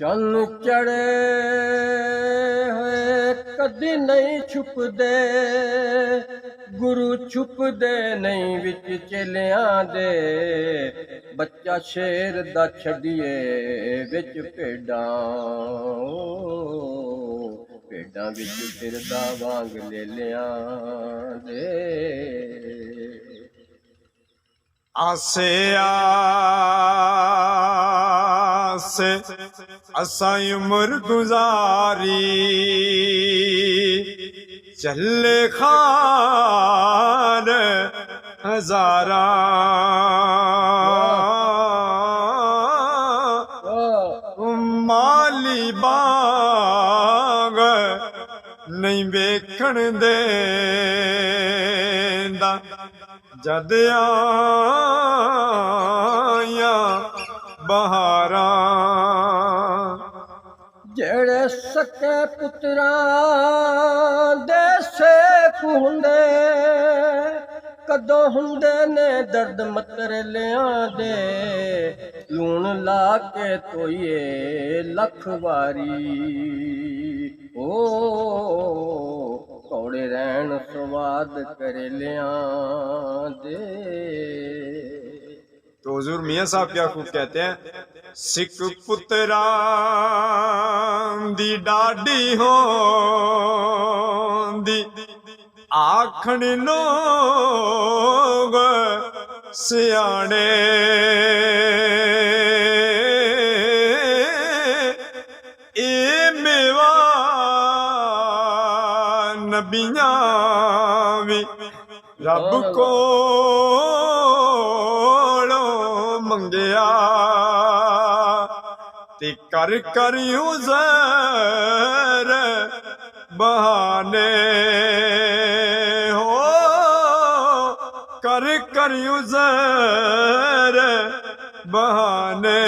ਚੰਨ ਚੜੇ ਹੋਏ ਕਦੀ ਨਹੀਂ ਛੁਪਦੇ, ਗੁਰੂ ਛੁਪਦੇ ਨਹੀਂ ਵਿੱਚ ਚੇਲਿਆਂ ਦੇ। ਬੱਚਾ ਸ਼ੇਰ ਦਾ ਛੱਡੀਏ ਵਿੱਚ ਭੇਡਾਂ, ਭੇਡਾਂ ਵਿੱਚ ਫਿਰਦਾ ਵਾਂਗ ਲੇਲਿਆਂ ਦੇ। आसे आस असां उम्र गुजारी, चले खान हजारा। माली बाग नहीं वेखण देंदा, जद आया बहारा। ਜਿਹੜੇ ਸਕੇ ਪੁੱਤਰਾਂ ਦੇ ਸੇਖ ਹੁੰਦੇ, ਕਦੋਂ ਹੁੰਦੇ ਨੇ ਦਰਦ ਮਤਰਲਿਆਂ ਦੇ। ਲੂਣ ਲਾ ਕੇ ਧੋਈਏ ਲੱਖ ਵਾਰੀ, ਓ ਕੌੜੇ ਰਹਿਣ ਸਵਾਦ ਕਰੇਲਿਆਂ ਦੇ। तो हुजूर मियाँ साहब क्या खूब कहते हैं, सिख पुत्रा दी डाडी होंदी, आखण लोग सियाने। ए मेवा नबियां भी रब को मंगया, ते कर कर उज़र बहाने। हो कर कर उज़र बहाने।